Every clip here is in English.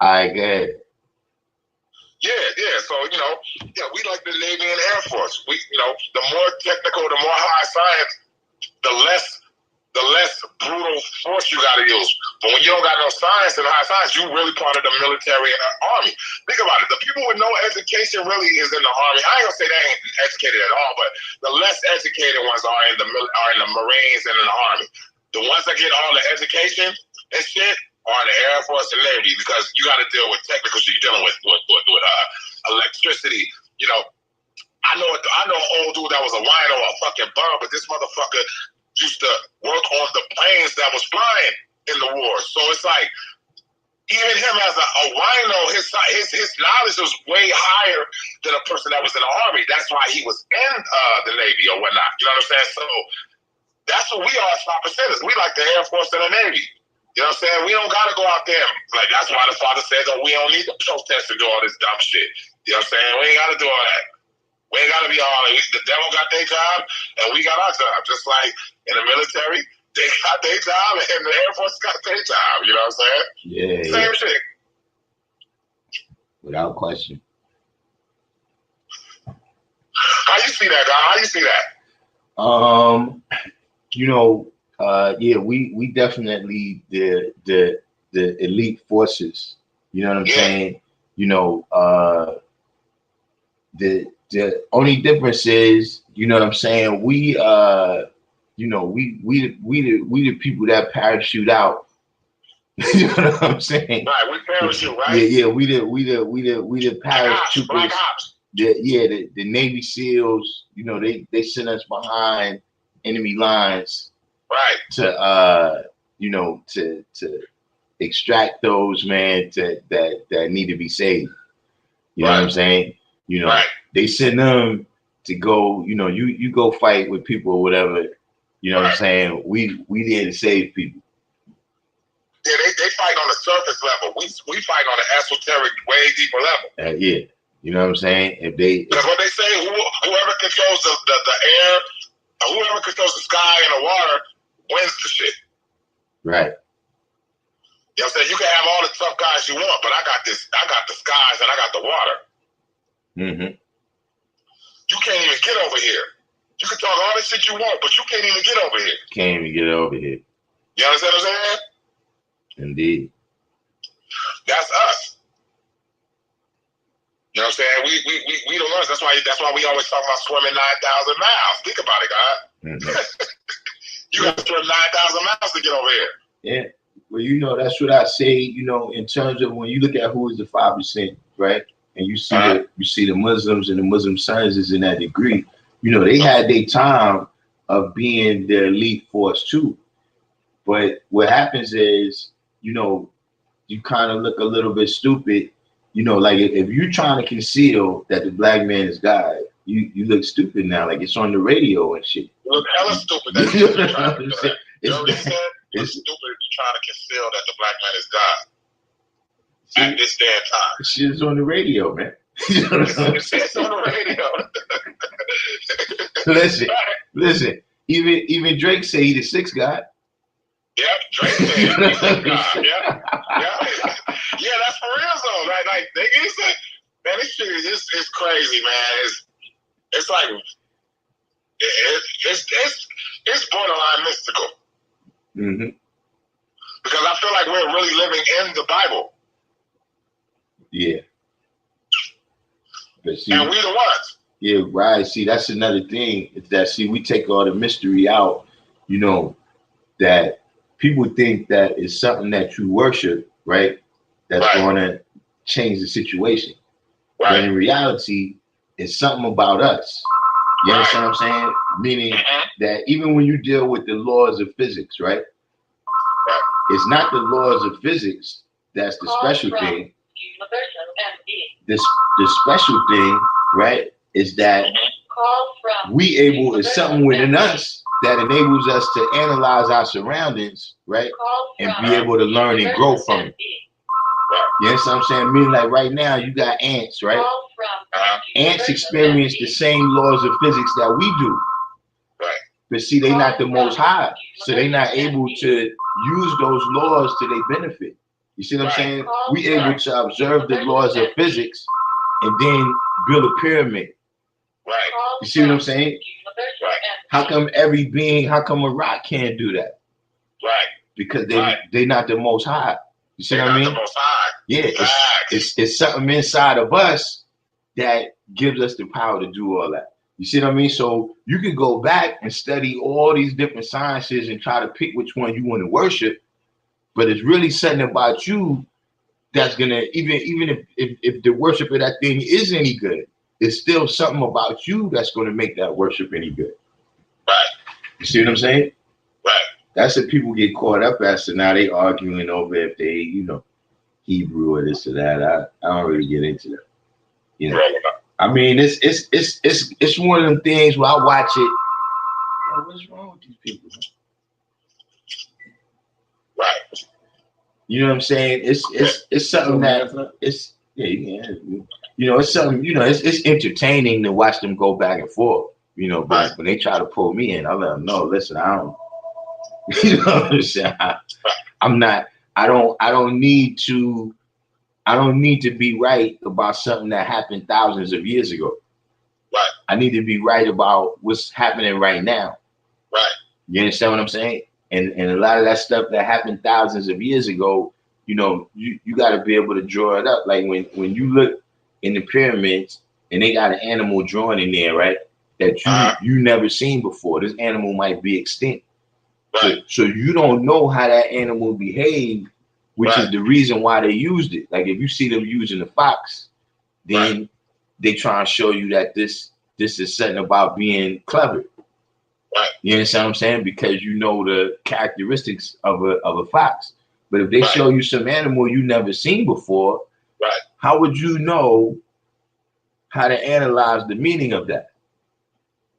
I get it. Yeah. So, we like the Navy and Air Force. The more technical, the more high science, the less brutal force you got to use. But when you don't got no science and high science, you really part of the military and army. Think about it. The people with no education really is in the army. I ain't gonna say they ain't educated at all, but the less educated ones are in the Marines and in the army. The ones that get all the education and shit are in the Air Force and Navy, because you got to deal with technical shit. You're dealing with electricity. I know an old dude that was a wino, a fucking bum, but this motherfucker used to work on the planes that was flying in the war. So it's like, even him as a wino, his knowledge was way higher than a person that was in the army. That's why he was in the Navy or whatnot. You know what I'm saying? So that's what we are as 5%ers. We like the Air Force and the Navy. You know what I'm saying? We don't got to go out there. Like, that's why the Father said that we don't need to protest and do all this dumb shit. You know what I'm saying? We ain't got to do all that. We ain't got to be all that. The devil got their job, and we got our job. Just like in the military, they got their job, and the Air Force got their job. You know what I'm saying? Yeah. Same shit. Without question. How you see that, God? How you see that? We definitely the elite forces. You know what I'm saying? The only difference is, you know what I'm saying, we the people that parachute out. You know what I'm saying? Right, we parachute, right? Yeah, we the parachuters. Black Ops. The Navy SEALs, they send us behind enemy lines, right? To extract those that need to be saved. You know what I'm saying? They send them to go. You go fight with people or whatever. You know what I'm saying? We there to save people. Yeah, they fight on the surface level. We fight on the esoteric, way deeper level. Yeah. You know what I'm saying? Because what they say, whoever controls the air, whoever controls the sky and the water wins the shit. Right. You know what I'm saying? You can have all the tough guys you want, but I got the skies and I got the water. Mm-hmm. You can't even get over here. You can talk all the shit you want, but you can't even get over here. Can't even get over here. You understand what I'm saying? Indeed. That's us. You know what I'm saying? We the ones. That's why we always talk about swimming 9,000 miles. Think about it, God. Mm-hmm. You got to swim 9,000 miles to get over here. Yeah. Well, that's what I say. In terms of when you look at who is the 5%, right? And you see the Muslims and the Muslim sons is in that degree. They had their time of being the elite force too. But what happens is, you kind of look a little bit stupid. Like if you're trying to conceal that the black man is God, you look stupid now. Like it's on the radio and shit. You look hella stupid. That's what you're trying to do. You know what he said? It's stupid if you're trying to conceal that the black man is God. At this day and time. Shit is on the radio, man. It's on the radio. Listen. Even Drake say he the sixth God. Yep, Drake said he's the sixth God. Yeah, that's for real though. Like they say, man, this shit is crazy, man. It's like it's borderline mystical. Mm-hmm. Because I feel like we're really living in the Bible. Yeah. But see, and we the ones. Yeah, right. See, that's another thing. Is that we take all the mystery out, that people think that it's something that you worship, right? That's going to change the situation. Right. But in reality, it's something about us. You understand what I'm saying? Meaning that even when you deal with the laws of physics, right? It's not the laws of physics that's the special thing. The special thing, right, is that it's something within us that enables us to analyze our surroundings, right, and be able to learn and grow from it. You understand what I'm saying? Meaning, like right now, you got ants, right? Ants experience the same laws of physics that we do. Right. But see, they're not the most high, so they're not able to use those laws to their benefit. You see what I'm saying? We able to observe the laws of physics and then build a pyramid. Right. You see what I'm saying? Right. How come every being, how come a rock can't do that? Right. Because they not the most high. You see what I mean? The most high. Yeah, it's something inside of us that gives us the power to do all that. You see what I mean? So you can go back and study all these different sciences and try to pick which one you want to worship, but it's really something about you that's gonna, even if the worship of that thing is any good, it's still something about you that's gonna make that worship any good. Right. You see what I'm saying? Right. That's what people get caught up at. So now they arguing over if they, Hebrew or this or that. I don't really get into that. I mean, it's one of them things where I watch it. Oh, what's wrong with these people? Right. You know what I'm saying? It's something that it's it's something, it's entertaining to watch them go back and forth. But when they try to pull me in, I let them know, listen, I don't. You know what I'm saying? I'm not. I don't need to be right about something that happened thousands of years ago. Right. I need to be right about what's happening right now. Right. You understand what I'm saying? And a lot of that stuff that happened thousands of years ago, you got to be able to draw it up. Like when you look in the pyramids and they got an animal drawn in there, right? That you never seen before. This animal might be extinct. Right. So you don't know how that animal behaved, which is the reason why they used it. Like if you see them using the fox, then they try and show you that this is something about being clever. Right. You understand what I'm saying? Because you know the characteristics of a fox. But if they show you some animal you never seen before, how would you know how to analyze the meaning of that?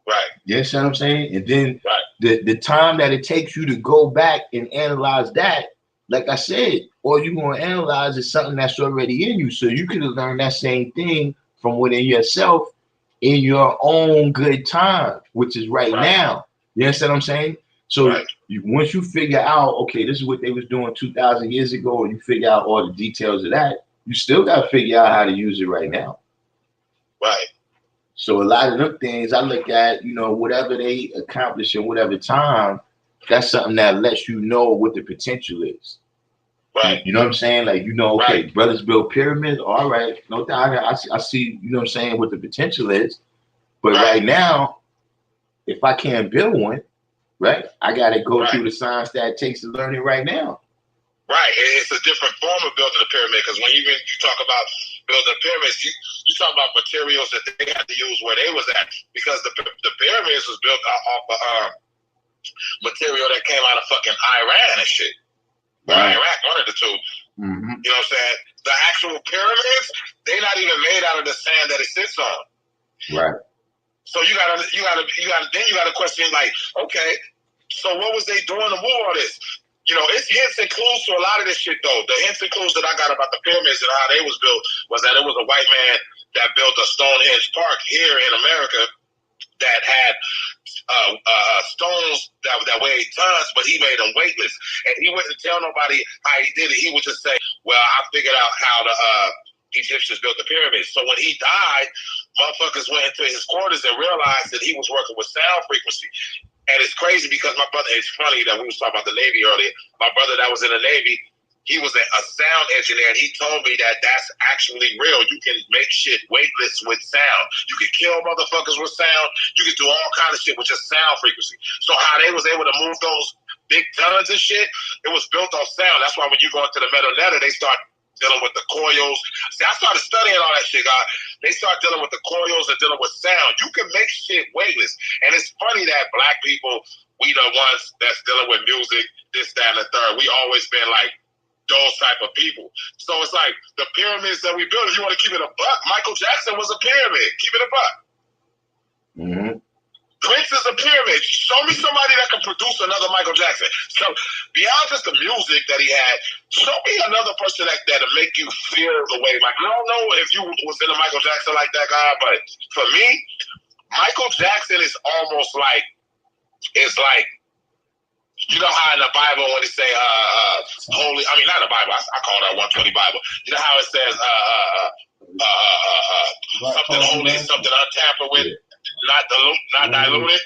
Right. You understand what I'm saying? And then the time that it takes you to go back and analyze that, like I said, all you're going to analyze is something that's already in you. So you could have learned that same thing from within yourself in your own good time, which is right now. You understand what I'm saying? So once you figure out, okay, this is what they was doing 2,000 years ago, and you figure out all the details of that, you still got to figure out how to use it right now. Right. So a lot of them things I look at, whatever they accomplish in whatever time, that's something that lets you know what the potential is. Right. You know what I'm saying? Like, okay, brothers build pyramids. All right. No doubt. I see, you know what I'm saying, what the potential is. But right now, if I can't build one, I got to go through the science that it takes to learn it right now. Right. It's a different form of building a pyramid, because when you talk about building pyramids, you talk about materials that they had to use where they was at, because the pyramids was built off of material that came out of fucking Iran and shit. Iraq, one of the two. Mm-hmm. You know what I'm saying? The actual pyramids, they're not even made out of the sand that it sits on. Right. So you gotta question, like, okay, so what was they doing to move all this? It's hints and clues to a lot of this shit, though. The hints and clues that I got about the pyramids and how they was built was that it was a white man that built a Stonehenge Park here in America that had stones that weighed tons, but he made them weightless. And he wouldn't tell nobody how he did it. He would just say, well, I figured out how the Egyptians built the pyramids. So when he died, motherfuckers went into his quarters and realized that he was working with sound frequency. And it's crazy because my brother, it's funny that we was talking about the Navy earlier. My brother that was in the Navy, he was a sound engineer, and he told me that that's actually real. You can make shit weightless with sound. You can kill motherfuckers with sound. You can do all kinds of shit with just sound frequency. So how they was able to move those big tons of shit, it was built on sound. That's why when you go into the metal netta, they start dealing with the coils. See, I started studying all that shit, God. They start dealing with the coils and dealing with sound. You can make shit weightless. And it's funny that black people, we the ones that's dealing with music, this, that, and the third. We always been like those type of people. So it's like the pyramids that we built, if you want to keep it a buck, Michael Jackson was a pyramid. Keep it a buck. Mm-hmm. Prince is a pyramid. Show me somebody that can produce another Michael Jackson. So beyond just the music that he had, show me another person that'll make you feel the way Michael. I don't know if you was in a Michael Jackson like that guy, but for me, Michael Jackson is almost like, it's like, you know how in the Bible when they say holy. I mean, not the Bible. I call that 120 Bible. You know how it says something holy is something untampered with, not diluted.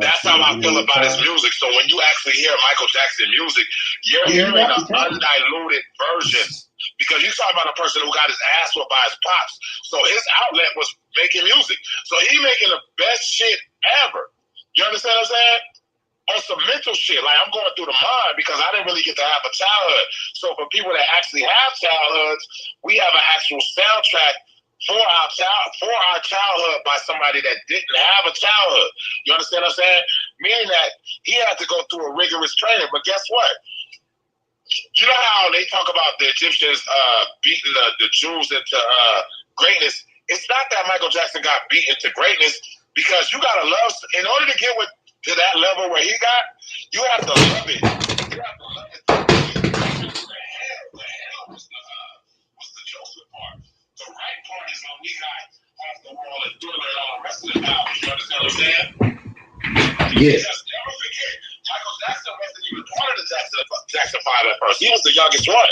That's how I feel about his music. So when you actually hear Michael Jackson music, you're hearing an undiluted version. Because you talk about a person who got his ass whooped by his pops. So his outlet was making music. So he making the best shit ever. You understand what I'm saying? On some mental shit. Like, I'm going through the mind because I didn't really get to have a childhood. So for people that actually have childhoods, we have an actual soundtrack for our childhood by somebody that didn't have a childhood. You understand what I'm saying? Meaning that he had to go through a rigorous training. But guess what? You know how they talk about the Egyptians beating the Jews into greatness? It's not that Michael Jackson got beaten to greatness, because you gotta love. In order to get to that level where he got, you have to love it. You have to love it. The hell was the Joseph part. The right part is when we got off the wall and doing it all the rest of the album. You understand what I'm saying? Yeah. Because never forget, Michael Jackson wasn't even part of the Jackson 5 at first. He was the youngest one.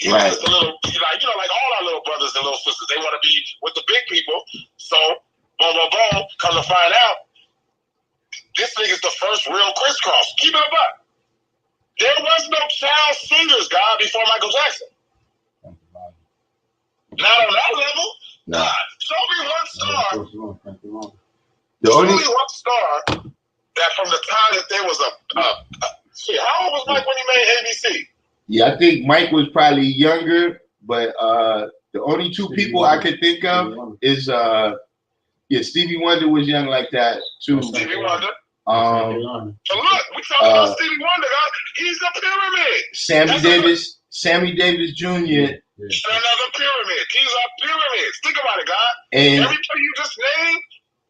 He was just a little, like all our little brothers and little sisters, they want to be with the big people. So, boom, boom, boom, come to find out, this nigga's the first real crisscross. Keep it up. There was no child singers, God, before Michael Jackson. Not on that level. Nah. Show me one star. The only one star that from the time that there was shit, how old was Mike when he made ABC? Yeah, I think Mike was probably younger, but the only two people I could think of is Stevie Wonder was young like that too. Stevie Wonder. So look, we talking about Stevie Wonder, guys. He's a pyramid. Sammy Davis Jr. Another pyramid. These are pyramids. Think about it, God. And everybody you just named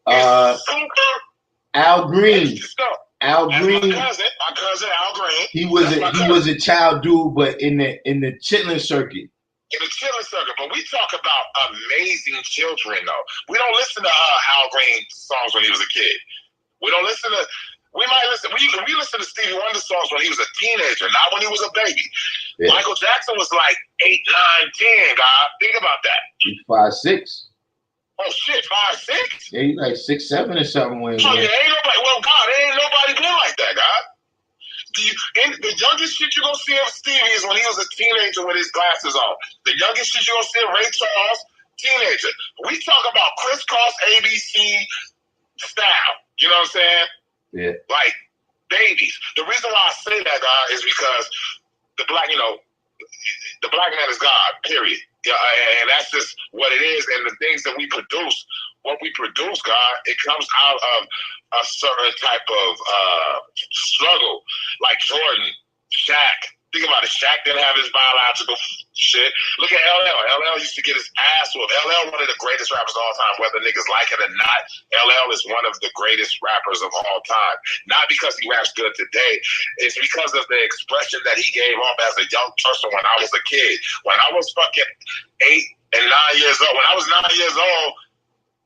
is super. Al Green. Al Green. My cousin Al Green. He was a child dude, but in the chitlin circuit. In the chitlin circuit, but we talk about amazing children, though. We don't listen to Al Green songs when he was a kid. We don't listen to. We might listen. We listen to Stevie Wonder songs when he was a teenager, not when he was a baby. Yeah. Michael Jackson was like 8, 9, 10. God, think about that. He's 5'6". Oh shit, 5'6". Yeah, he's like 6'7" or something. Yeah, ain't nobody. Well, God, ain't nobody been like that, God. The youngest shit you gonna see of Stevie is when he was a teenager with his glasses on. The youngest shit you gonna see of Ray Charles, teenager. We talk about crisscross ABC style. You know what I'm saying? Yeah. Like babies. The reason why I say that, God, is because the black man is God. Period. Yeah, and that's just what it is. And the things that we produce, what we produce, God, it comes out of a certain type of struggle. Like Jordan, Shaq. Think about it. Shaq didn't have his biological shit. Look at LL. LL used to get his ass whooped. LL, one of the greatest rappers of all time, whether niggas like it or not. LL is one of the greatest rappers of all time. Not because he raps good today. It's because of the expression that he gave off as a young person when I was a kid. When I was fucking 8 and 9 years old. When I was 9 years old,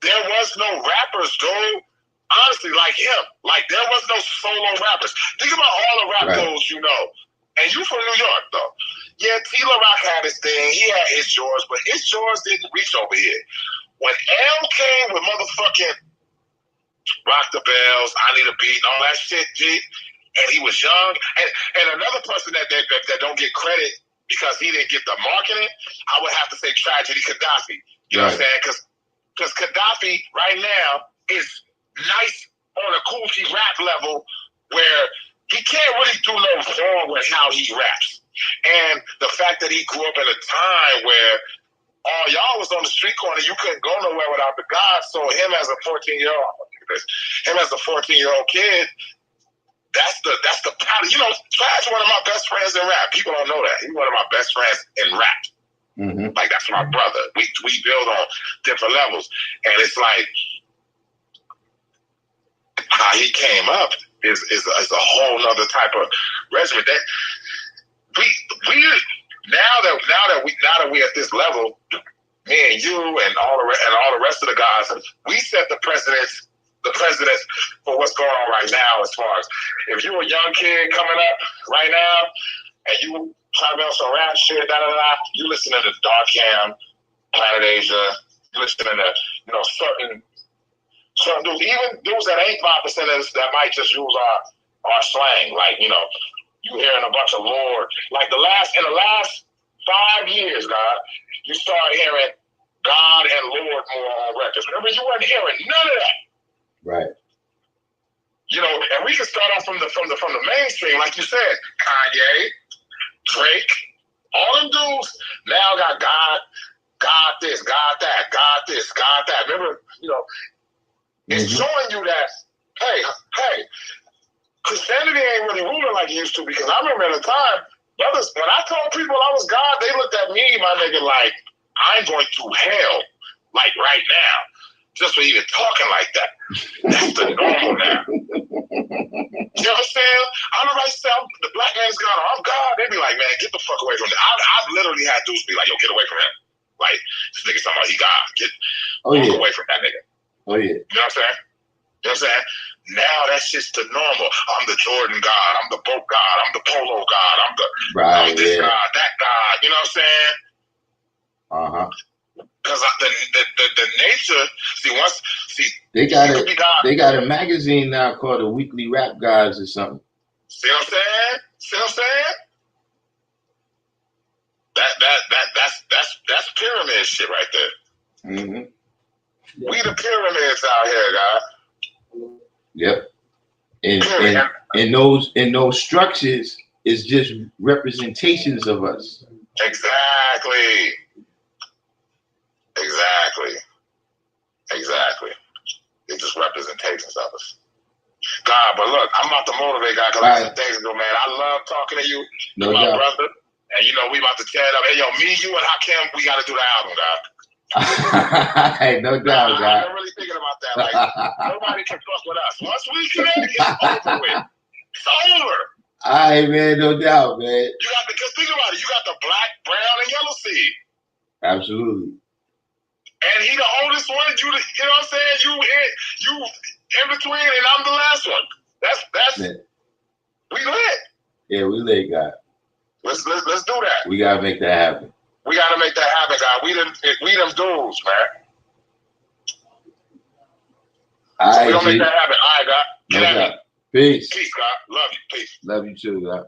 there was no rappers, dude. Honestly, like him. Like, there was no solo rappers. Think about all the rap dudes you know. And you from New York, though. Yeah, T-La Rock had his thing. He had his yours, but his yours didn't reach over here. When L came with motherfucking Rock the Bells, I Need a Beat, and all that shit, G, and he was young. And another person that don't get credit because he didn't get the marketing, I would have to say Tragedy Gaddafi. You know what I'm saying? Because Gaddafi right now is nice on a Kool G rap level where he can't really do no wrong with how he raps. And the fact that he grew up in a time where all y'all was on the street corner, you couldn't go nowhere without the God. So him as a 14-year-old kid, that's the power. You know, Trash one of my best friends in rap. People don't know that. He's one of my best friends in rap. Mm-hmm. Like, that's my brother. We build on different levels. And it's like how he came up is a whole nother type of regimen. That we now that we at this level, me and you and all the rest of the guys, we set the precedence for what's going on right now. As far as if you're a young kid coming up right now, and you trying to be on some rap shit, you listening to Darkim, Planet Asia, you listening to, you know, certain dudes, even dudes that ain't 5%ers that might just use our slang. Like, you know, you hearing a bunch of Lord. Like in the last 5 years, God, you start hearing God and Lord more on records. Remember, you weren't hearing none of that. Right. You know, and we can start off from the mainstream, like you said, Kanye, Drake, all them dudes now got God this, God that, God this, God that. Remember, you know, it's showing you that, hey, Christianity ain't really ruling like it used to, because I remember at the time, brothers, when I told people I was God, they looked at me, my nigga, like, I'm going to hell, like right now, just for even talking like that. That's the normal now. You know what I'm saying? I'm the right self, the black man's God, I'm God. They be like, man, get the fuck away from that. I've literally had dudes be like, yo, get away from him. Like, this nigga talking about he God. Walk away from that nigga. Oh, yeah. You know what I'm saying? You know what I'm saying? Now that's just the normal. I'm the Jordan God. I'm the boat God. I'm the polo God. I'm this God, that God. You know what I'm saying? Uh-huh. Because the nature, they got a magazine now called the Weekly Rap Guys or something. See what I'm saying? See what I'm saying? That's pyramid shit right there. Mm-hmm. We the pyramids out here, God. Yep. And those structures is just representations of us. Exactly. It's just representations of us. God, but look, I'm about to motivate God, because like I said days ago, man, I love talking to you. No my doubt. Brother. And you know, we about to tear it up. Hey, yo, me, you, and Hakim, we got to do the album, God. Hey, no doubt, God. I'm really thinking about that. Like, nobody can fuck with us. Once we connect, it's over with. It's over. All right, man, no doubt, man. You got because think about it. You got the black, brown, and yellow seed. Absolutely. And he the oldest one. You know what I'm saying? You in between, and I'm the last one. That's man. We lit. Yeah, we lit, God. Let's do that. We gotta make that happen. We gotta make that happen, God. We them dudes, man. So we gonna make that happen. All right, God. Get no at doubt. me. Peace. Peace, God. Love you. Peace. Love you too, God.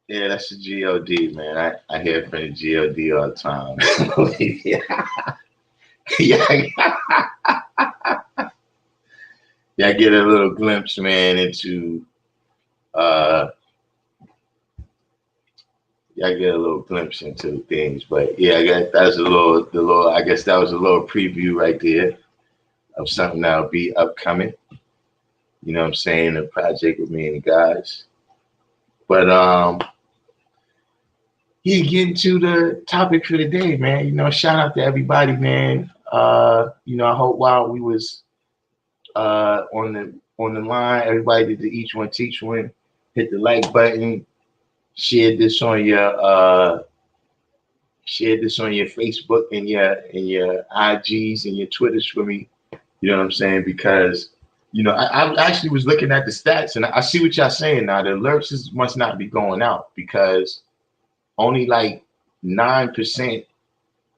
Yeah, that's the G-O-D, man. I hear from the G-O-D all the time. Yeah, I get a little glimpse, man, into things. But yeah, I guess that's I guess that was a little preview right there of something that'll be upcoming. You know what I'm saying? A project with me and the guys. But yeah, getting to the topic for the day, man. You know, shout out to everybody, man. You know, I hope while we was on the line, everybody did the Each One Teach One, hit the like button, share this on your Facebook and your IGs and your Twitters for me. You know what I'm saying? Because you know, I actually was looking at the stats, and I see what y'all saying now. The alerts must not be going out because only like 9%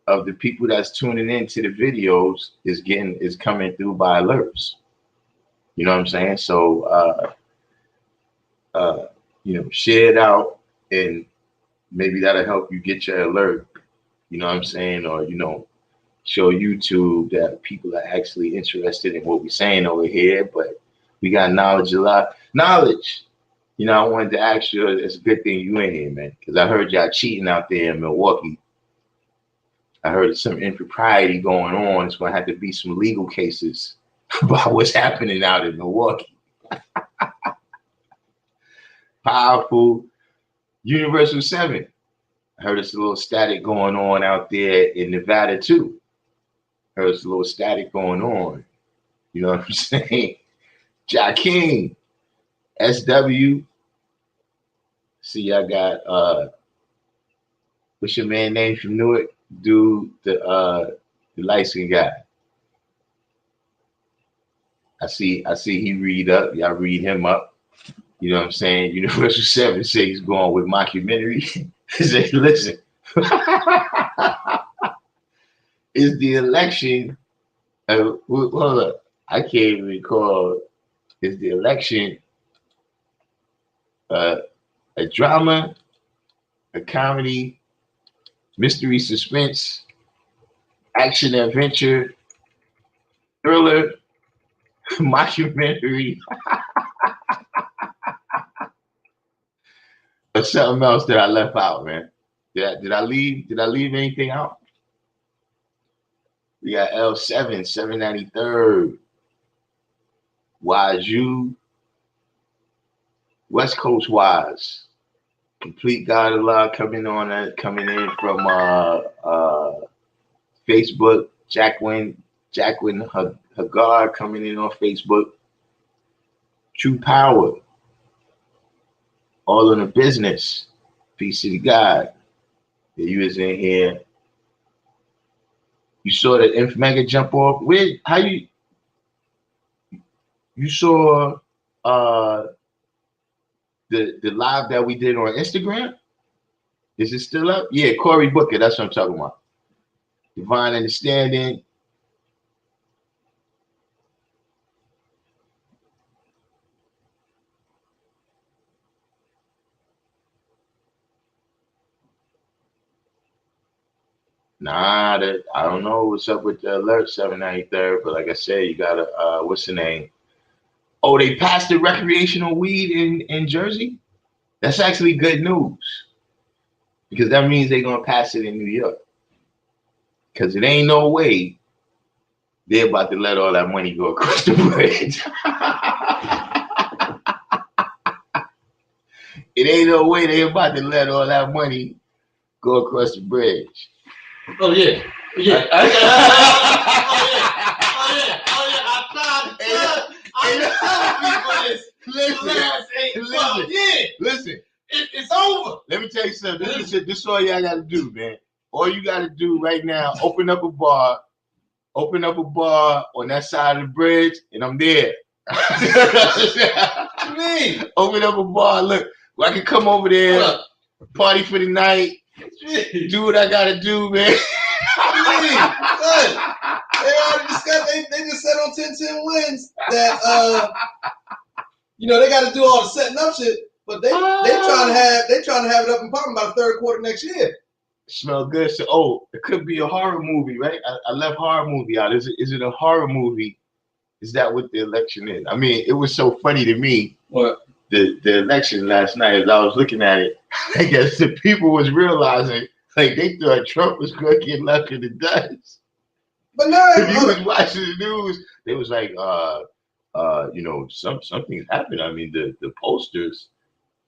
of the people that's tuning into the videos is coming through by alerts. You know what I'm saying? So you know, share it out, and maybe that'll help you get your alert. You know what I'm saying? Or you know, show YouTube that people are actually interested in what we're saying over here. But we got knowledge, a lot knowledge. You know, I wanted to ask you, it's a good thing you in here, man, because I heard y'all cheating out there in Milwaukee. I heard some impropriety going on. It's going to have to be some legal cases about what's happening out in Milwaukee. Powerful Universal 7. I heard it's a little static going on out there in Nevada, too. I heard it's a little static going on. You know what I'm saying? Darkim, SW. See, I got what's your man name from Newark? Dude, the light skin guy. I see he read up. Y'all read him up. You know what I'm saying? Universal 7 say he's going with Mockumentary. He say, listen, is the election, hold up, I can't even recall, is the election a drama, a comedy, mystery, suspense, action, adventure, thriller, mockumentary, or something else that I left out, man? Did I leave anything out? We got L7, 793rd, Wazoo, West Coast Wise, Complete God of Love coming in from Facebook, Jacqueline Hagar coming in on Facebook, True Power, All in the Business, Peace to God. You was in here. You saw the Inf Mega jump off. How you saw the live that we did on Instagram? Is it still up? Yeah, Corey Booker, that's what I'm talking about. Divine Understanding. Nah, I don't know what's up with the alert 793rd, but like I said, you gotta what's the name? Oh, they passed the recreational weed in Jersey? That's actually good news. Because that means they're gonna pass it in New York. Because it ain't no way they're about to let all that money go across the bridge. It ain't no way they're about to let all that money go across the bridge. Oh yeah. Yeah. I Listen. It's over. Let me tell you something. This is all y'all gotta do, man. All you gotta do right now, open up a bar on that side of the bridge, and I'm there. What you mean? Open up a bar. Look, I can come over there, party for the night, do what I gotta do, man. They already discussed. They just said on 10-10 wins that they got to do all the setting up shit, but they trying to have it up and popping by the third quarter next year. Smell good. So, it could be a horror movie, right? I left horror movie out. Is it a horror movie? Is that what the election is? I mean, it was so funny to me. What? The election last night, as I was looking at it, I guess the people was realizing, like, they thought Trump was going to get left in the dust. But no, if you was watching the news, they was like, something's happened. I mean, the posters,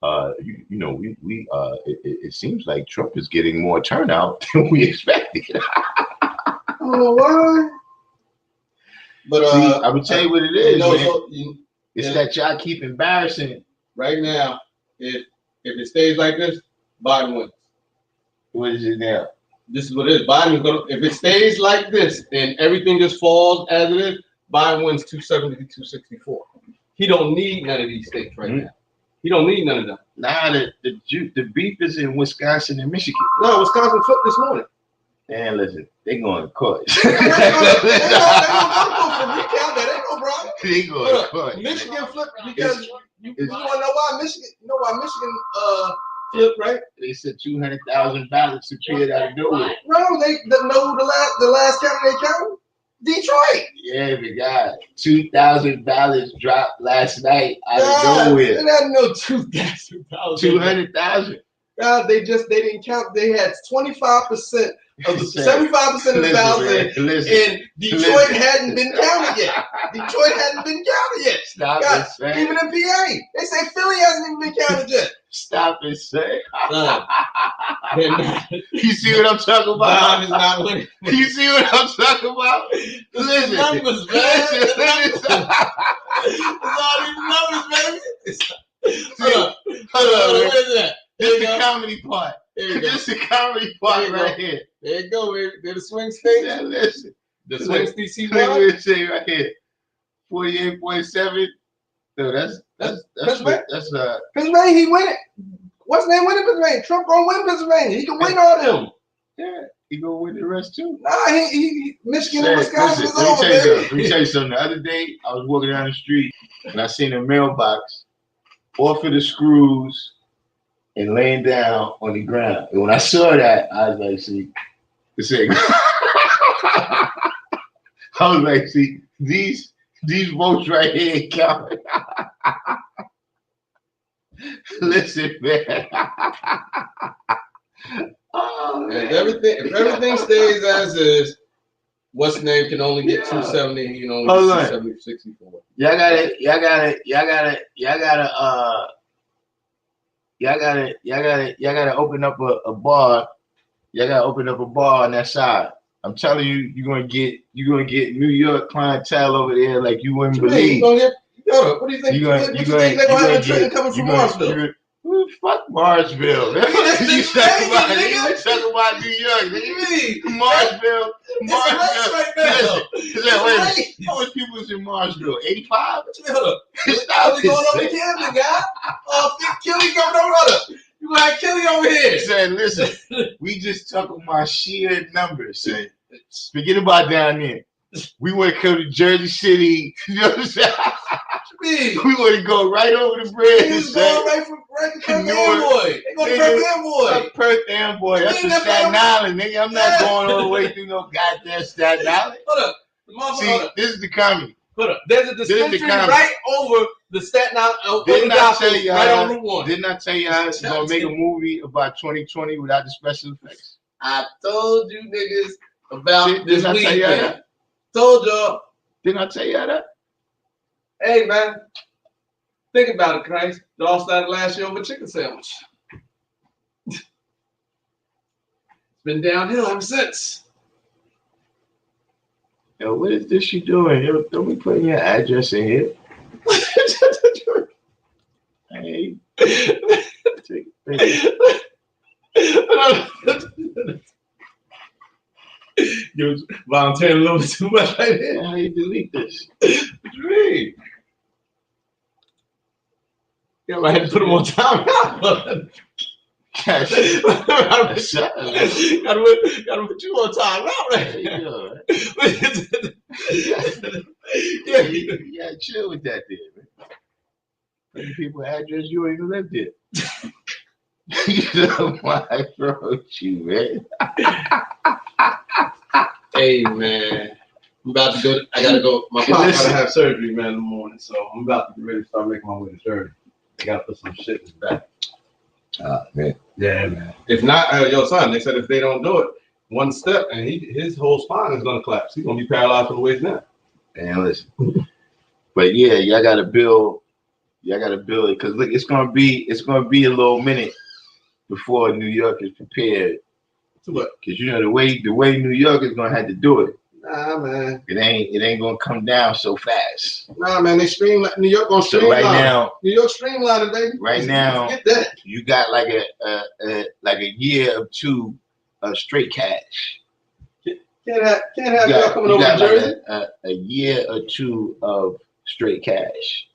it seems like Trump is getting more turnout than we expected. I don't know why. But see, I would tell you what it is, man. So, it's that y'all keep embarrassing. Right now, if it stays like this, Biden wins. What is it now? This is what it is. Biden, if it stays like this and everything just falls as it is, Biden wins 270 to 264. He don't need none of these states right now. He don't need none of them. Nah, the beef is in Wisconsin and Michigan. No, Wisconsin flipped this morning. Man, listen, they going to court. They gonna go for recount. That ain't no problem. They going to court. Michigan flipped because you want to know why Michigan? You know why Michigan flipped, right? They said 200,000 ballots appeared out of nowhere. No, the last count they counted. Detroit. Yeah, but God, 2,000 ballots dropped last night out of nowhere. They had no 2,000 ballots. 200,000. God, they didn't count. They had 25% of the 75% of the ballots and Detroit hadn't been counted yet. Stop God, it, Say. even in PA, they say Philly hasn't even been counted yet. Stop it, Say. You see what I'm talking about? Is not winning. You see what I'm talking about? Listen, the numbers, man. It's all these numbers, baby. Hold on. Where's that? This is the comedy part. This is the comedy part right here. There you go, baby. They're the swing states. Yeah, listen. The swing states. Look what it say right here. 48.7. No, that's Pennsylvania. Pennsylvania. He win it. What's the name winning Pennsylvania? Trump gonna win Pennsylvania. He can win all them. Yeah, he gonna win the rest too. Nah, he Michigan and Wisconsin is let over, me tell you something. The other day, I was walking down the street and I seen a mailbox off of the screws and laying down on the ground. And when I saw that, I was like, see, I was like, see, these votes right here count. Listen, man. If everything stays as is, what's the name can only get 270 and you know 270 64. Y'all gotta open up a bar. Y'all gotta open up a bar on that side. I'm telling you, you're gonna get New York clientele over there like you wouldn't believe. What do you think? They're gonna have a train coming from Marsville? Fuck Marsville. You talking about New York, nigga. Marsville. Right now. Wait, how many people is in Marsville? 85? Hold up. Stop going over to Camden, guy. Kelly coming over. You gonna have Kelly over here. Saying, listen, we just talking about sheer numbers. Saying, forget about down there. We want to come to Jersey City. You know what I'm saying? We want to go right over the bridge. Niggas going right to Perth Amboy. They go to Perth Amboy. Perth Amboy. That's the Staten Island, nigga. I'm not going all the way through no goddamn Staten Island. Hold up. See, this is the comedy. Hold up. There's a dispensary right over the Staten Island. Didn't I tell you right on Route 1? Didn't I tell you how it's going to make a movie about 2020 without the special effects? I told you niggas about this weekend. Didn't I tell you that? Told y'all. Didn't I tell you that? Hey, man. Think about it, Christ. It all started last year over chicken sandwich. It's been downhill ever since. Yo, what is this you doing? Yo, don't be putting your address in here. Hey. You're volunteering a little bit too much right here. How you delete this? What you mean? Yeah, I had to put him on timeout. Gotta put you on timeout right now. You gotta chill with that there, man. Putting people address, you ain't even lived there. You know why I wrote you, man. Hey, man. I'm about to go. I gotta go. My pop gotta have surgery, man, in the morning. So I'm about to get ready to start making my way to surgery. I gotta put some shit in his back. Man. Yeah, man. If not, your son, they said if they don't do it, one step and his whole spine is gonna collapse. He's gonna be paralyzed from the waist down. Man, listen. But yeah, y'all gotta build it because look, it's gonna be a little minute before New York is prepared. To what? Because you know the way New York is gonna have to do it. Nah, man. It ain't gonna come down so fast. Nah, man. They streamline. New York gonna streamline. So right now, New York streamlining, baby. Right now, get that. You got like a year or two of straight cash. Can't have y'all coming over to Jersey. Like a year or two of straight cash.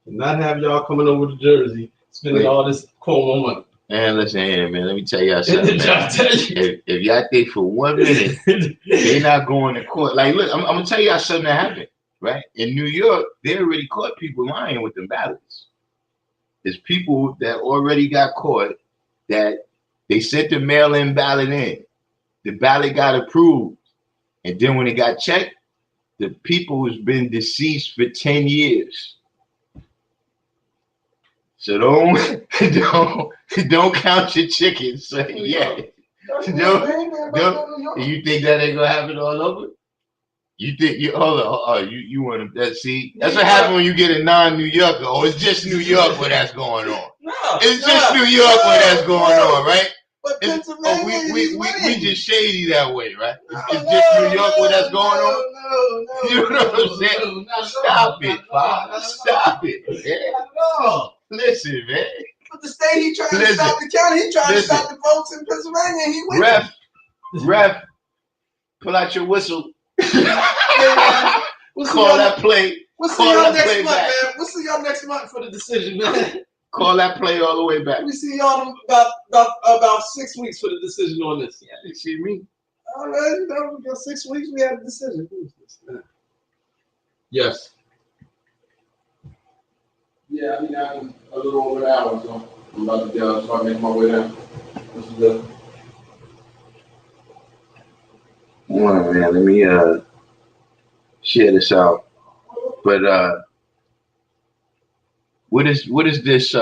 Not have y'all coming over to Jersey spending all this Cuomo money. Man, listen here, man. Let me tell y'all something. If y'all think for 1 minute they're not going to court, like, look, I'm gonna tell y'all something that happened. Right in New York, they already caught people lying with them ballots. There's people that already got caught that they sent the mail-in ballot in. The ballot got approved, and then when it got checked, the people who's been deceased for 10 years. So don't count your chickens. So, yeah. You think that ain't gonna happen all over? You think you hold on? You want to see? That's what happens when you get a non-New Yorker. Oh, it's just New York where that's going on. It's just New York where that's going on, right? But Pennsylvania, we just shady that way, right? It's just New York where that's going on. No. You know what I'm saying? Stop it, Bob. Stop it, man. Listen, man. But the state he trying to stop the county, he trying to stop the votes in Pennsylvania. And he went. Ref, pull out your whistle. Call that play. We'll see Call y'all that next play month, back. man. We'll see y'all next month for the decision, man. Call that play all the way back. We see y'all in about 6 weeks for the decision on this. Yeah, you see me. All right, you know, we got 6 weeks. We have a decision. Who is this, man? Yes. Yeah, I mean, I'm a little over an hour, so I'm about to start making my way down. This is good. Hold on, man. Let me share this out. But what is this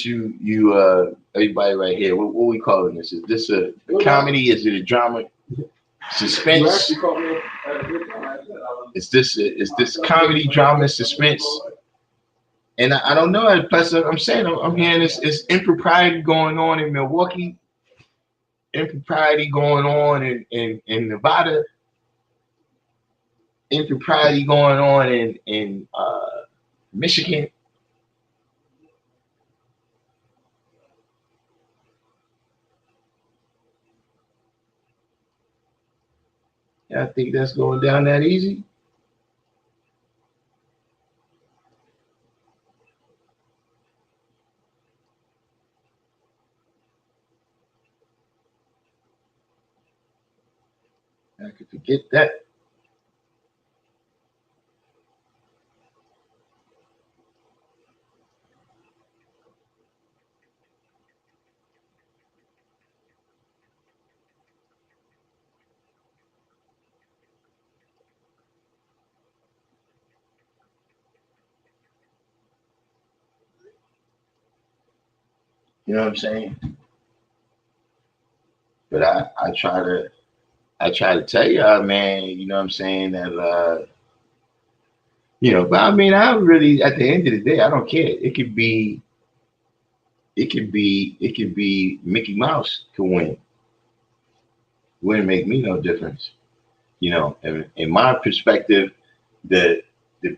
you everybody right here? What we calling this? Is this a comedy? Is it a drama? Suspense? Is this comedy, drama, suspense? And I don't know. Plus, I'm saying I'm hearing it's impropriety going on in Milwaukee, impropriety going on in Nevada, impropriety going on in Michigan. I think that's going down that easy. I could forget that. You know what I'm saying? But I try to tell y'all, man, you know what I'm saying, that but I mean, I really, at the end of the day, I don't care. It could be Mickey Mouse can win. It wouldn't make me no difference. In my perspective, the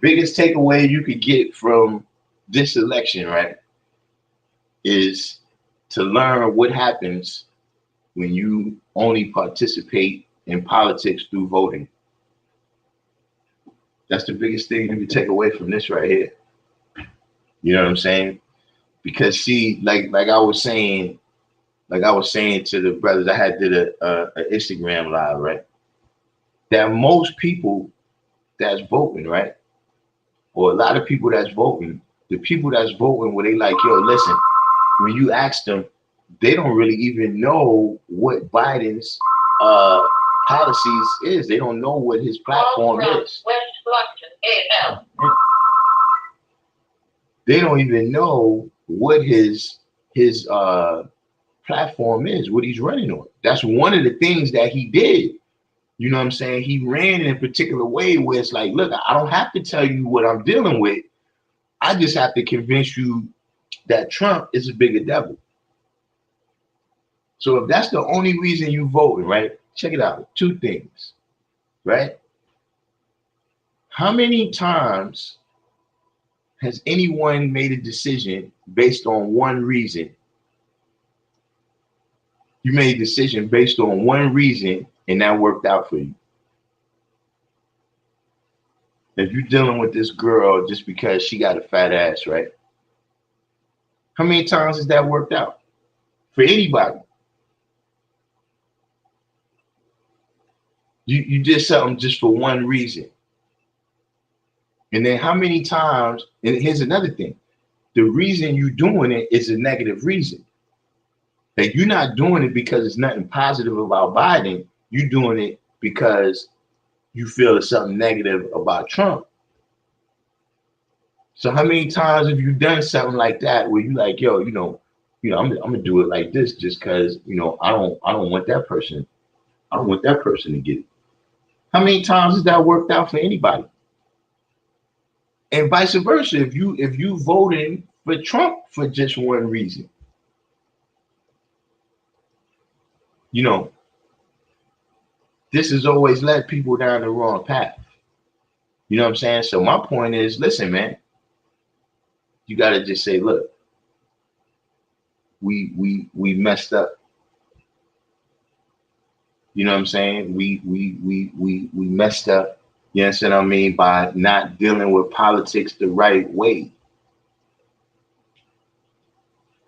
biggest takeaway you could get from this election, right, is to learn what happens when you only participate in politics through voting. That's the biggest thing you can take away from this right here. You know what I'm saying? Because see, like I was saying to the brothers, I had did a Instagram live, right? That most people that's voting, right, or a lot of people that's voting, the people that's voting where they like, yo, listen, when you ask them, they don't really even know what Biden's policies is. They don't know what his platform is. They don't even know what his platform is, what he's running on. That's one of the things that he did. You know what I'm saying? He ran in a particular way where it's like, look, I don't have to tell you what I'm dealing with. I just have to convince you that Trump is a bigger devil. So if that's the only reason you voted, right? Check it out. Two things, right? How many times has anyone made a decision based on one reason? You made a decision based on one reason and that worked out for you. If you're dealing with this girl just because she got a fat ass, right? How many times has that worked out for anybody? You did something just for one reason. And then how many times, and here's another thing, the reason you're doing it is a negative reason. Like, you're not doing it because it's nothing positive about Biden. You're doing it because you feel there's something negative about Trump. So how many times have you done something like that where you like, yo, I'm gonna do it like this just because, I don't want that person. I don't want that person to get it. How many times has that worked out for anybody? And vice versa, if you voting for Trump for just one reason, this has always led people down the wrong path. You know what I'm saying? So my point is, listen, man, you gotta just say, look, we messed up. You know what I'm saying? We messed up. You understand what I mean? By not dealing with politics the right way.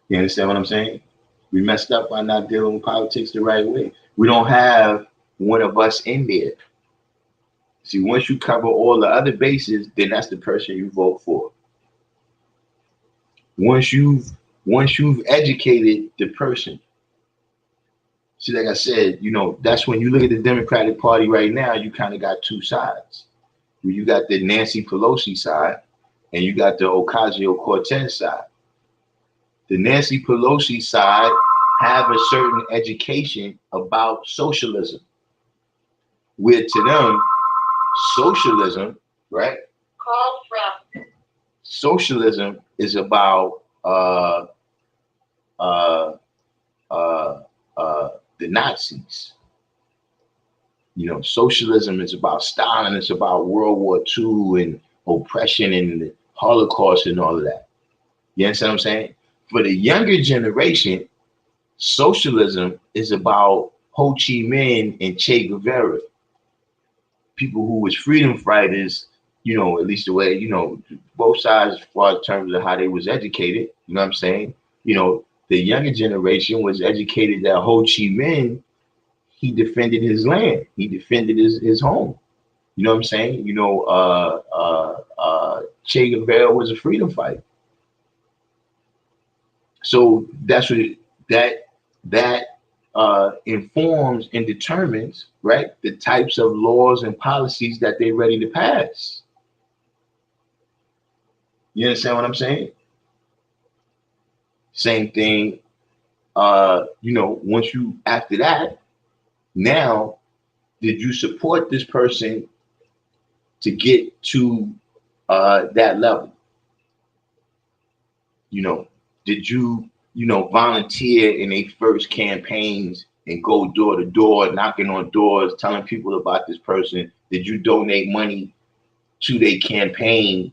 You understand what I'm saying? We messed up by not dealing with politics the right way. We don't have one of us in there. See, once you cover all the other bases, then that's the person you vote for. Once you've educated the person. See, like I said, that's when you look at the Democratic Party right now, you kind of got two sides. You got the Nancy Pelosi side and you got the Ocasio-Cortez side. The Nancy Pelosi side have a certain education about socialism, where to them, socialism, right? Call from. Socialism is about the Nazis. Socialism is about Stalin. It's about World War II and oppression and the Holocaust and all of that. You understand what I'm saying? For the younger generation, socialism is about Ho Chi Minh and Che Guevara, people who was freedom fighters, at least the way, both sides as far in terms of how they was educated, you know what I'm saying? The younger generation was educated that Ho Chi Minh, he defended his land. He defended his home. You know what I'm saying? Che Guevara was a freedom fighter. So that's what that informs and determines, right, the types of laws and policies that they're ready to pass. You understand what I'm saying? Same thing. Once you after that, now, did you support this person to get to that level? Did you, volunteer in their first campaigns and go door to door, knocking on doors, telling people about this person? Did you donate money to their campaign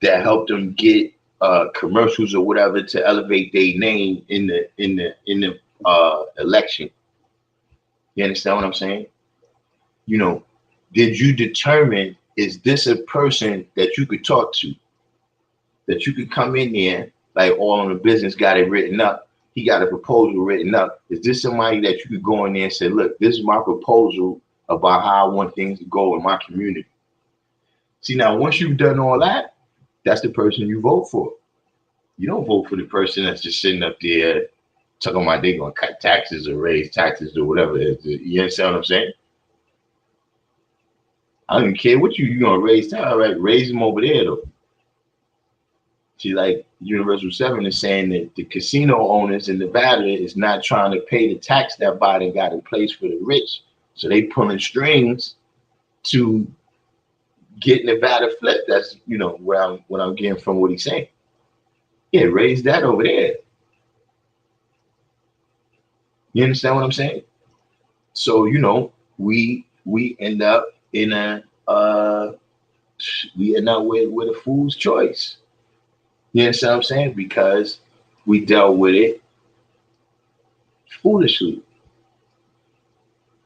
that helped them get commercials or whatever to elevate their name in the election? You understand what I'm saying? Did you determine, is this a person that you could talk to, that you could come in there, like all on the business got it written up, he got a proposal written up. Is this somebody that you could go in there and say, look, this is my proposal about how I want things to go in my community? See, now, once you've done all that, that's the person you vote for. You don't vote for the person that's just sitting up there talking about they're going to cut taxes or raise taxes or whatever it is. You understand what I'm saying? I don't even care what you're going to raise taxes. All right, raise them over there, though. See, like Universal 7 is saying that the casino owners in Nevada is not trying to pay the tax that Biden got in place for the rich. So they pulling strings to get Nevada flipped. That's, what I'm getting from what he's saying. Yeah, raise that over there. You understand what I'm saying? So, we end up in with a fool's choice. You understand what I'm saying? Because we dealt with it foolishly.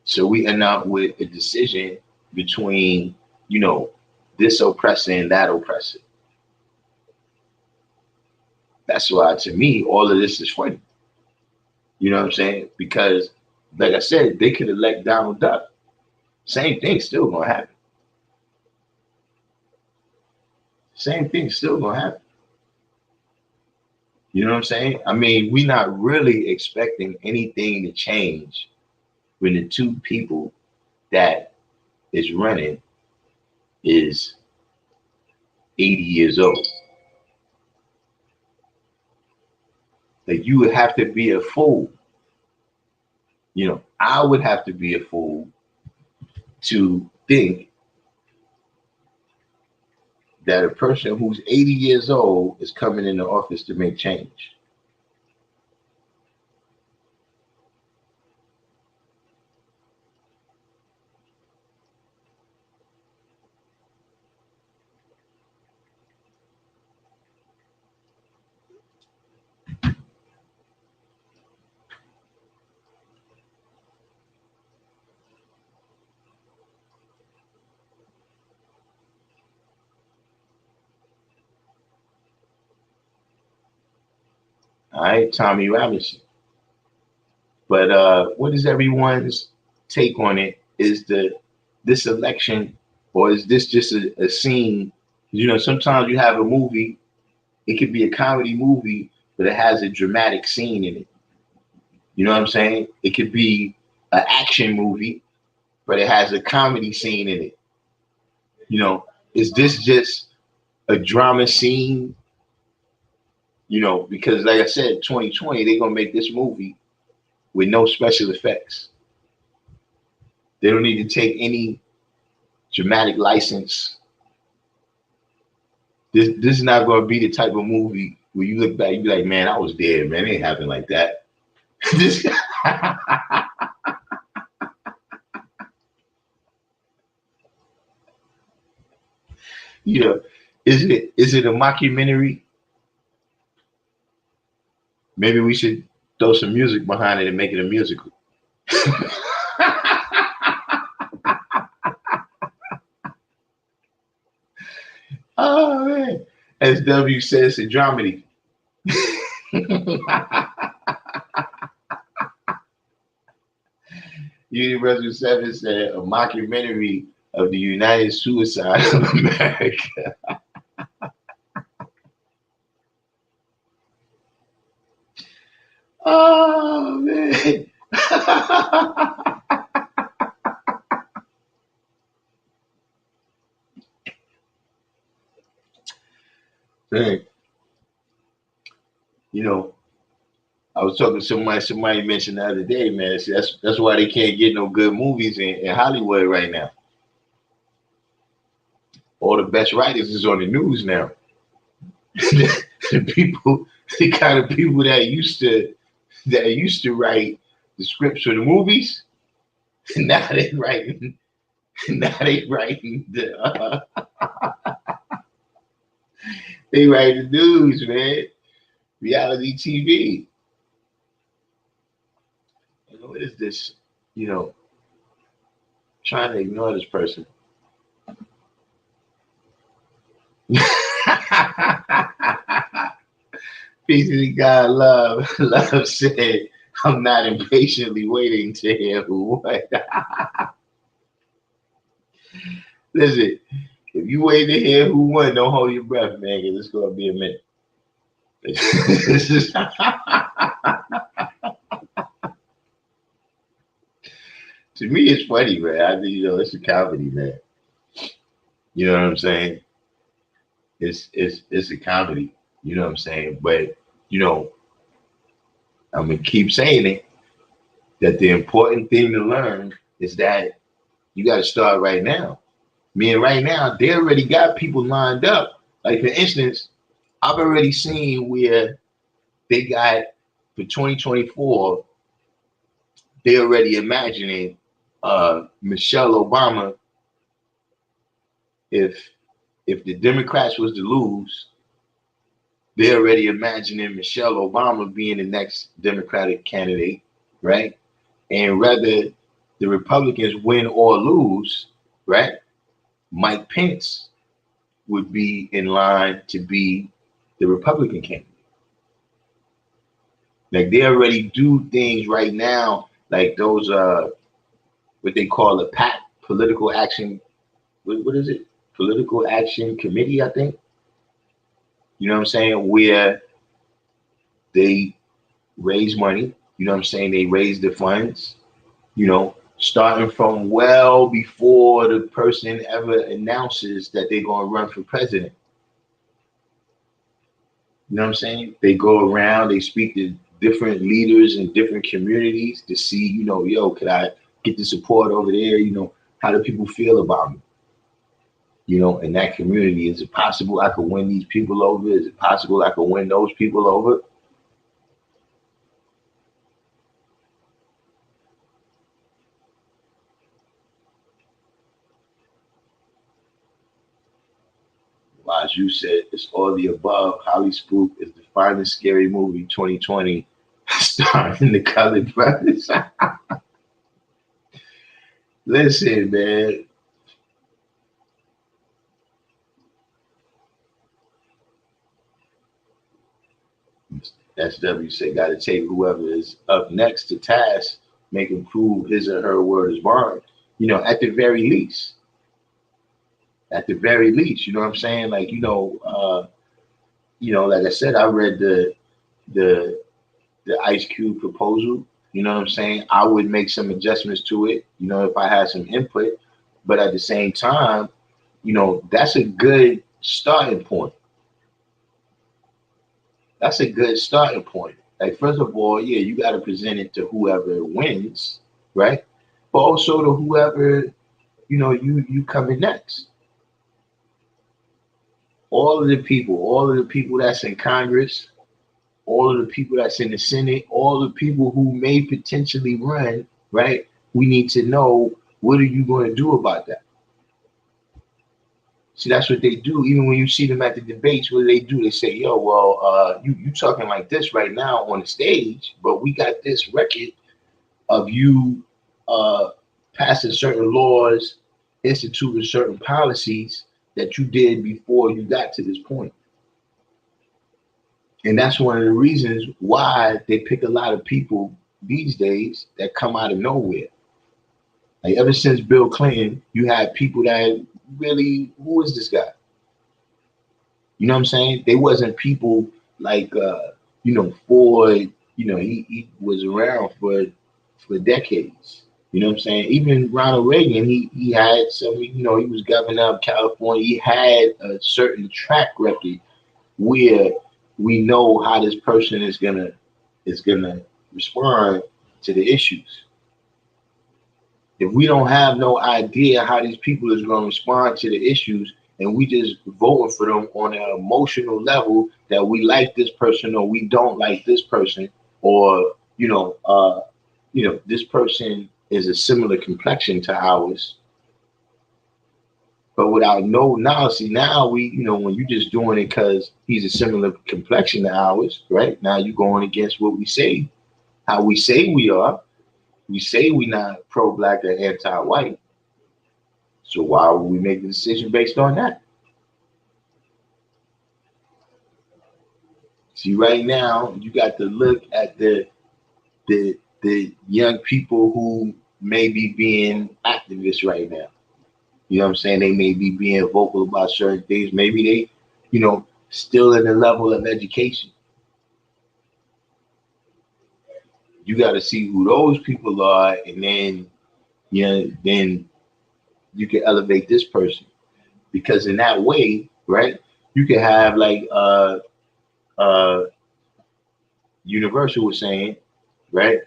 So we end up with a decision between, this oppressor and that oppressor. That's why, to me, all of this is funny. You know what I'm saying? Because, like I said, they could elect Donald Duck. Same thing still gonna happen. Same thing still gonna happen. You know what I'm saying? I mean, we're not really expecting anything to change when the two people that is running is 80 years old. Like, you would have to be a fool. I would have to be a fool to think that a person who's 80 years old is coming into office to make change. All right, Tommy Robinson. But what is everyone's take on it? Is this election, or is this just a scene? You know, sometimes you have a movie, it could be a comedy movie, but it has a dramatic scene in it. You know what I'm saying? It could be an action movie, but it has a comedy scene in it. You know, is this just a drama scene? You know, because like I said, 2020, they're gonna make this movie with no special effects. They don't need to take any dramatic license. This is not gonna be the type of movie where you look back, you be like, man, I was there, man. It ain't happen like that. This yeah. Is it a mockumentary? Maybe we should throw some music behind it and make it a musical. Oh man. As W says, a dramedy. Universal 7 said a mockumentary of the United Suicide of America. Oh man. Dang. You know, I was talking to somebody mentioned the other day, man. See, that's why they can't get no good movies in Hollywood right now. All the best writers is on the news now. The kind of people that used to write the scripts for the movies, now they writing the they write the news, man. Reality TV. You know, what is this? You know, trying to ignore this person. Peace to God, love. Love said, I'm not impatiently waiting to hear who won. Listen, if you wait to hear who won, don't hold your breath, man, because it's going to be a minute. To me, it's funny, man. I think, you know, it's a comedy, man. You know what I'm saying? It's a comedy. You know what I'm saying? But, you know, I'm going to keep saying it, that the important thing to learn is that you got to start right now. Meaning right now, they already got people lined up. Like, for instance, I've already seen where they got, for 2024, they already imagining Michelle Obama, if the Democrats was to lose, they're already imagining Michelle Obama being the next Democratic candidate, right? And whether the Republicans win or lose, right, Mike Pence would be in line to be the Republican candidate. Like, they already do things right now, like those what they call a PAC, political action. What is it? Political Action Committee, I think. You know what I'm saying? Where they raise money. You know what I'm saying? They raise the funds. You know, starting from well before the person ever announces that they're going to run for president. You know what I'm saying? They go around, they speak to different leaders in different communities to see, you know, yo, could I get the support over there? You know, how do people feel about me? You know, in that community, is it possible I could win these people over? Is it possible I could win those people over? As you said, it's all the above. Holly Spook is the finest scary movie 2020, starring the Colored Brothers. Listen, man. SW said, got to take whoever is up next to task, make him prove his or her word is bond. You know, at the very least. At the very least, you know what I'm saying? Like, like I said, I read the Ice Cube proposal. You know what I'm saying? I would make some adjustments to it, you know, if I had some input. But at the same time, you know, that's a good starting point. That's a good starting point. Like, first of all, yeah, you got to present it to whoever wins, right? But also to whoever, you know, you coming next. All of the people that's in Congress, all of the people that's in the Senate, all the people who may potentially run, right? We need to know, what are you going to do about that? See, that's what they do. Even when you see them at the debates, what do? They say, yo, well, you talking like this right now on the stage, but we got this record of you passing certain laws, instituting certain policies that you did before you got to this point. And that's one of the reasons why they pick a lot of people these days that come out of nowhere. Like, ever since Bill Clinton, you had people that really, who is this guy? You know what I'm saying? They wasn't people like, Ford, he was around for decades. You know what I'm saying? Even Ronald Reagan, he had some, he was governor of California. He had a certain track record where we know how this person is gonna respond to the issues. If we don't have no idea how these people is gonna respond to the issues, and we just voting for them on an emotional level that we like this person or we don't like this person, or this person is a similar complexion to ours, but without no knowledge. See, now we, when you just doing it because he's a similar complexion to ours, right? Now you're going against what we say, how we say we are. We say we not pro-black or anti-white. So why would we make the decision based on that? See, right now you got to look at the young people who may be being activists right now. You know what I'm saying? They may be being vocal about certain things. Maybe they, still in the level of education. You got to see who those people are, and then, then you can elevate this person. Because in that way, right, you can have like Universal was saying, right?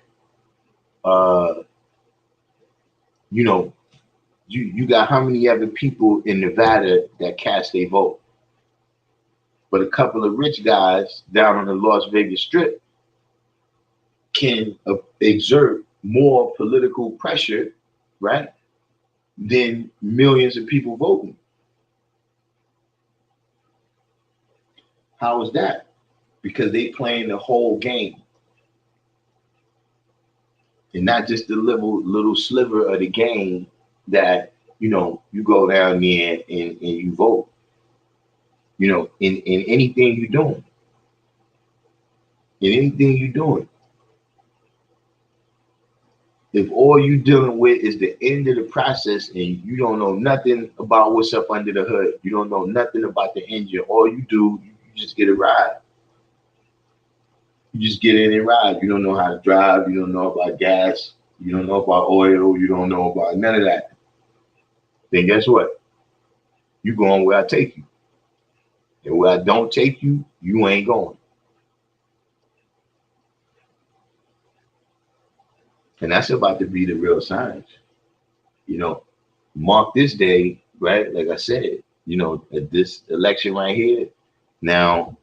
You got how many other people in Nevada that cast a vote? But a couple of rich guys down on the Las Vegas Strip can exert more political pressure, right, than millions of people voting. How is that? Because they playing the whole game. And not just the little sliver of the game that, you go down there and you vote. In anything you're doing. In anything you're doing. If all you're dealing with is the end of the process and you don't know nothing about what's up under the hood, you don't know nothing about the engine, all you do, you just get a ride. You just get in and ride. You don't know how to drive. You don't know about gas. You don't know about oil. You don't know about none of that. Then guess what? You going where I take you. And where I don't take you, you ain't going. And that's about to be the real signs. Mark this day, right? Like I said, at this election right here, now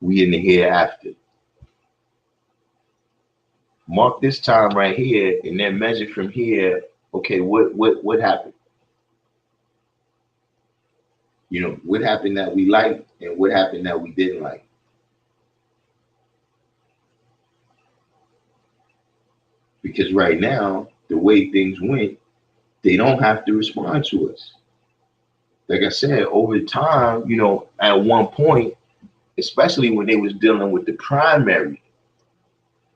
we in the hereafter. Mark this time right here and then measure from here. Okay, what happened? What happened that we liked and what happened that we didn't like? Because right now, the way things went, they don't have to respond to us. Like I said, over time, at one point, especially when they was dealing with the primary,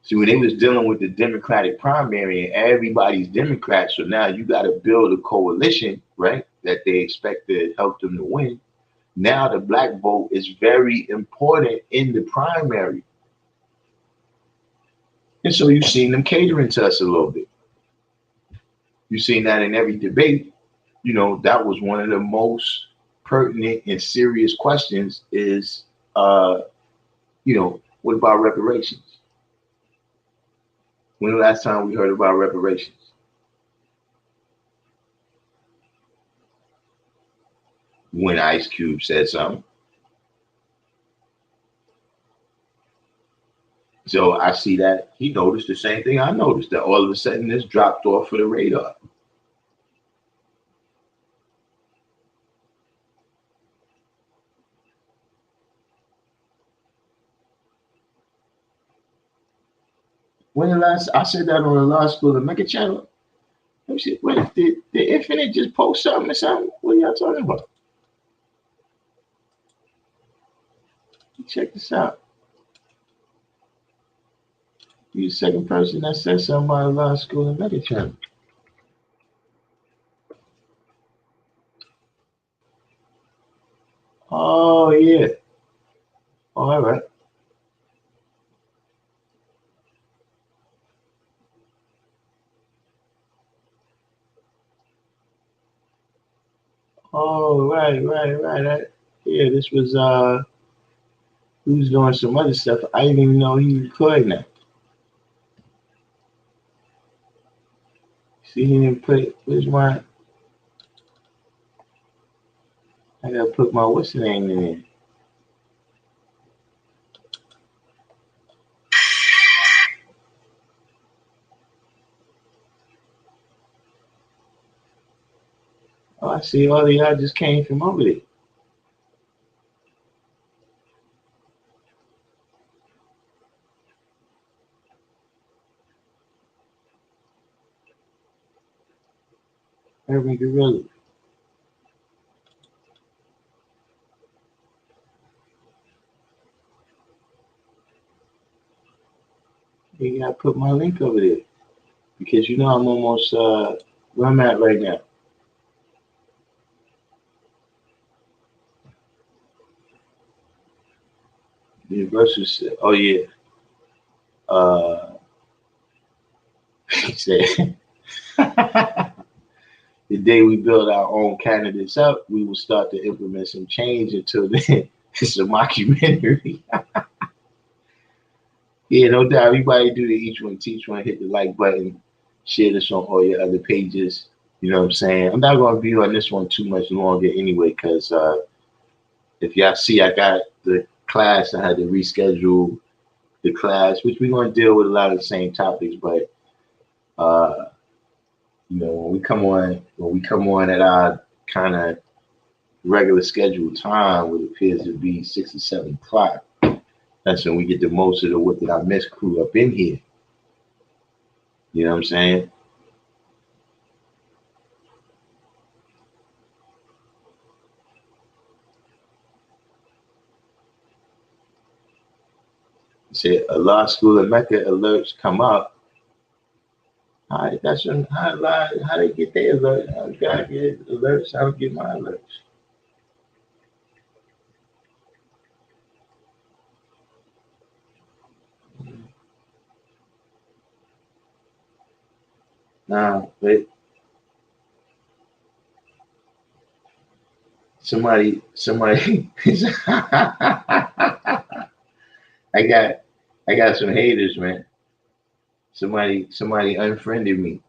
See, when they was dealing with the Democratic primary and everybody's Democrat, so now you got to build a coalition, right? That they expect to help them to win. Now the black vote is very important in the primary. And so you've seen them catering to us a little bit. You've seen that in every debate. You know, that was one of the most pertinent and serious questions is, you know, what about reparations? When the last time we heard about reparations? When Ice Cube said something. So I see that he noticed the same thing I noticed, that all of a sudden this dropped off of the radar. When the last, I said that on the Law School of Mecca channel. Let me see, wait, did Infinite just post something or something? What are y'all talking about? Check this out. You're the second person that said something about the Law School of Mecca channel. Oh, yeah. Oh, all right. Oh, right. Yeah, this was, he was doing some other stuff. I didn't even know he recorded that. See, he didn't put, where's my, I gotta put my, what's the name in there? Oh, I see all of y'all just came from over there. Urban Gorilla. You gotta put my link over there. Because you know I'm almost, where I'm at right now. Universal said, oh yeah. He said, the day we build our own candidates up, we will start to implement some change. Until then, it's a mockumentary. Yeah, no doubt. Everybody do the each one, teach one, hit the like button, share this on all your other pages. You know what I'm saying? I'm not going to be on this one too much longer anyway, because if y'all see, I got the class, I had to reschedule the class, which we're going to deal with a lot of the same topics, but you know, when we come on at our kind of regular scheduled time, which appears to be 6 or 7 o'clock, that's when we get the most of the What Did I Miss crew up in here. You know what I'm saying? Say a law school of Mecca alerts come up. All right, that's when how they get their alert. I gotta get alerts. I don't get my alerts. Nah, but somebody. I got some haters, man. Somebody unfriended me.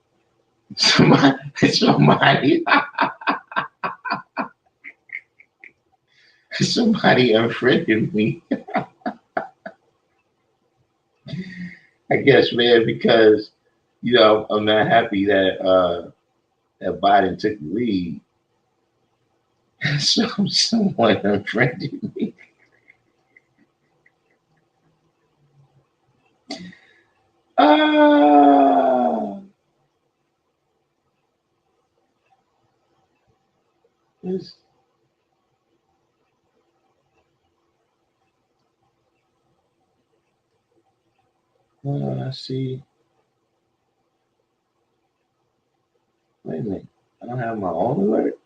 Somebody somebody unfriended me. I guess, man, because you know I'm not happy that Biden took the lead. So someone unfriended me. Ah, this I see. Wait a minute. I don't have my own alert.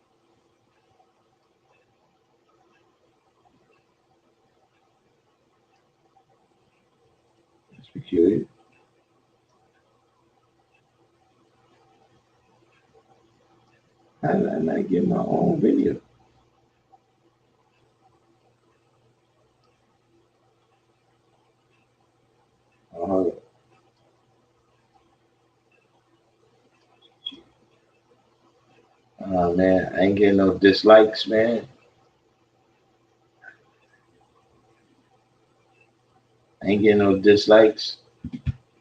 That's peculiar. How did I not get my own video? Oh, hold on. Oh man, I ain't getting no dislikes, man. I ain't getting no dislikes.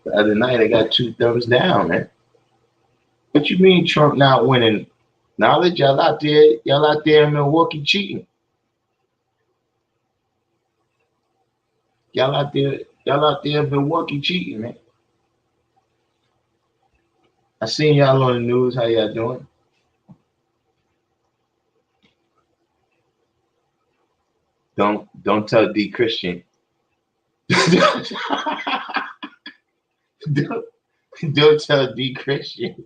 The other night I got 2 thumbs down, man. What you mean Trump not winning? Knowledge, y'all out there in Milwaukee cheating. Y'all out there in Milwaukee cheating, man. I seen y'all on the news. How y'all doing? Don't tell D Christian. don't tell D Christian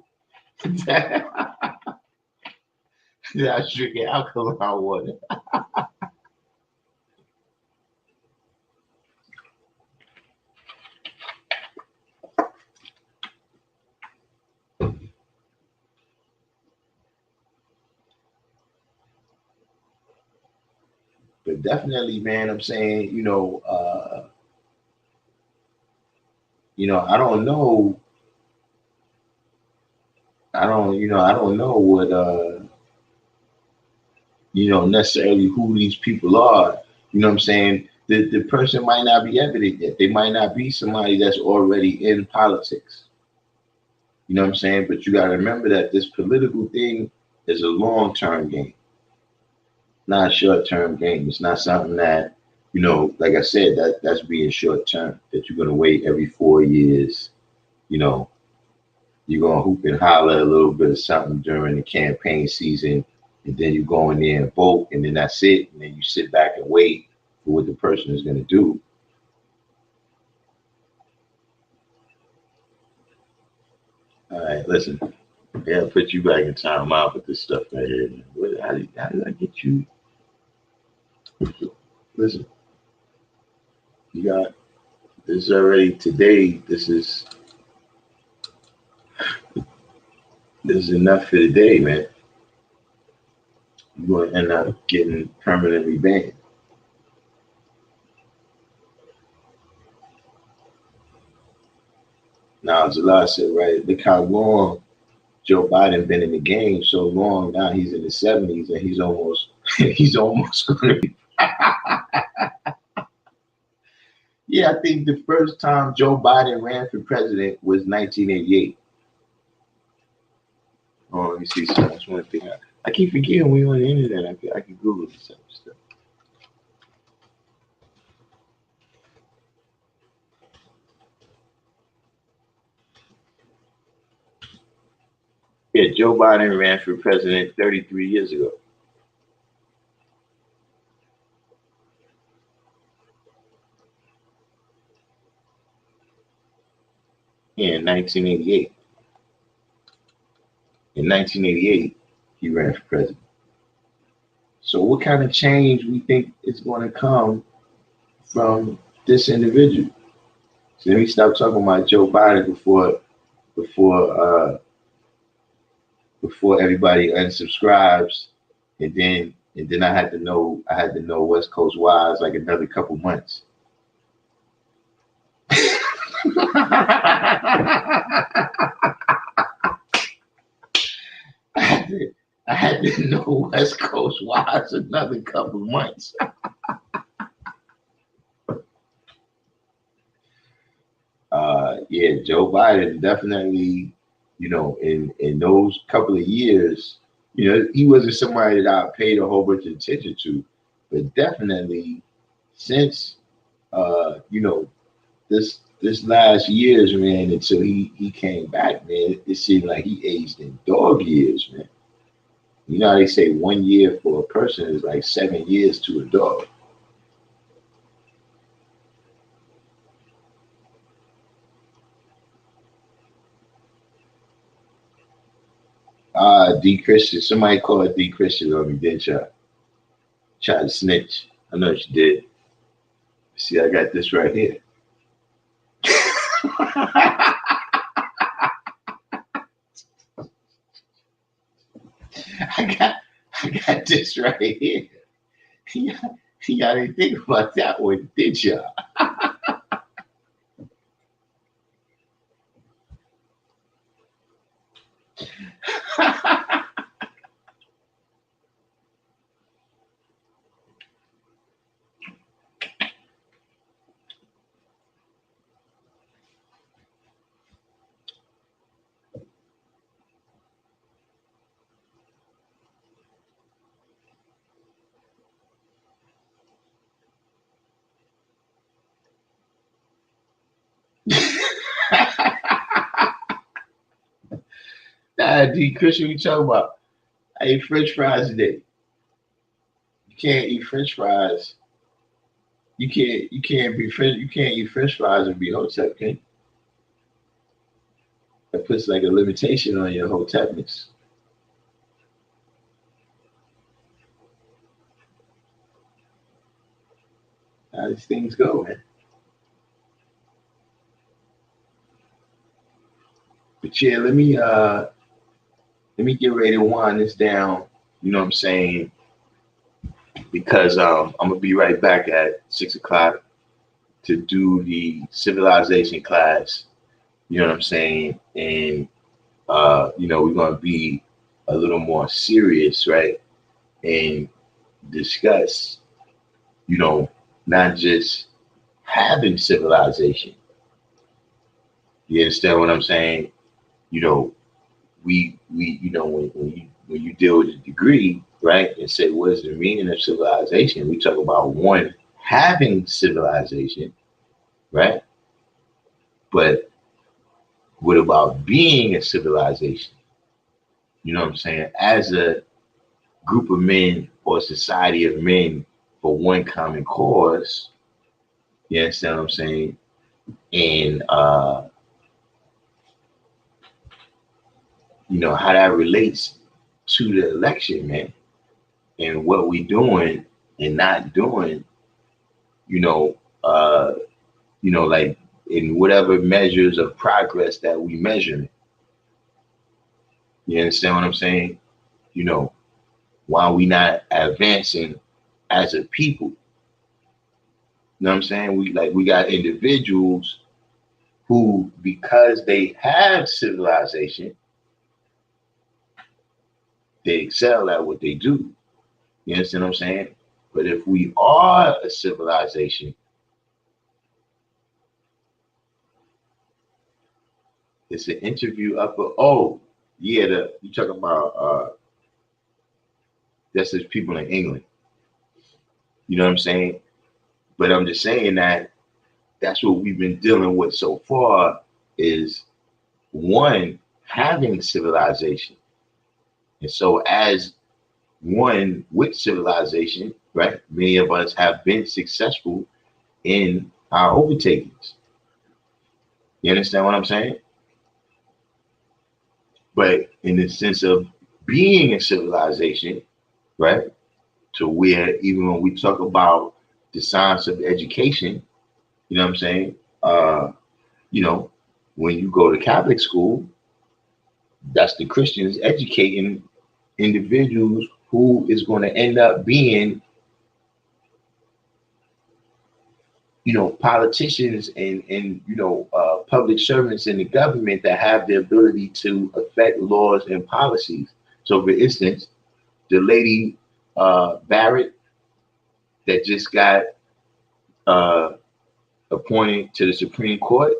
that I drinking alkaline water. But definitely, man, I'm saying, I don't know. I don't know what, necessarily who these people are. You know what I'm saying? The person might not be evident yet. They might not be somebody that's already in politics. You know what I'm saying? But you got to remember that this political thing is a long-term game, not a short-term game. It's not something that, like I said, that's being short-term, that you're going to wait every 4 years. You're going to hoop and holler a little bit of something during the campaign season, and then you go in there and vote, and then that's it. And then you sit back and wait for what the person is going to do. All right, listen. I gotta put you back in time out with this stuff right here. How did I get you? Listen, you got this already today. This is enough for today, man. You're going to end up getting permanently banned. Now, Jalal said, right, look how long Joe Biden been in the game so long. Now he's in the 70s and he's almost going to be. Yeah, I think the first time Joe Biden ran for president was 1988. Oh, let me see something. That's one thing. I keep forgetting we on the internet. I can Google this type of stuff. Yeah, Joe Biden ran for president 33 years ago. Yeah, in 1988. In 1988, he ran for president. So what kind of change we think is going to come from this individual? So let me stop talking about Joe Biden before everybody unsubscribes, and then I had to know West Coast wise like another couple months. I had to know West Coast wise another couple months. Yeah, Joe Biden definitely, in those couple of years, he wasn't somebody that I paid a whole bunch of attention to, but definitely since, this last years, man, until he came back, man, it seemed like he aged in dog years, man. You know how they say 1 year for a person is like 7 years to a dog. D Christian. Somebody call her D Christian on me, didn't you? Try to snitch. I know she did. See, I got this right here. I got this right here. Y'all didn't think about that one, did y'all? Nah, D Christian, what you talking about? I ate French fries today. You can't eat French fries. You can't eat French fries and be hotep, can you? That puts like a limitation on your hotepness. How these things go, man. But yeah, let me get ready to wind this down. You know what I'm saying? Because I'm gonna be right back at 6 o'clock to do the civilization class. You know what I'm saying? And we're gonna be a little more serious, right? And discuss, not just having civilization. You understand what I'm saying? We when you deal with a degree, right, and say what is the meaning of civilization, we talk about one having civilization, right? But what about being a civilization? You know what I'm saying? As a group of men or a society of men for one common cause, you understand what I'm saying? And how that relates to the election, man, and what we doing and not doing, like in whatever measures of progress that we measure. You understand what I'm saying? Why we not advancing as a people? You know what I'm saying? We got individuals who, because they have civilization, they excel at what they do. You understand what I'm saying? But if we are a civilization, it's an interview up. You talking about that's just people in England. You know what I'm saying? But I'm just saying that that's what we've been dealing with so far is one having civilization. And so as one with civilization, right, many of us have been successful in our overtakings. You understand what I'm saying? But in the sense of being a civilization, right, to where even when we talk about the science of education, you know what I'm saying? When you go to Catholic school, that's the Christians educating individuals who is going to end up being, politicians and public servants in the government that have the ability to affect laws and policies. So, for instance, the lady Barrett that just got appointed to the Supreme Court,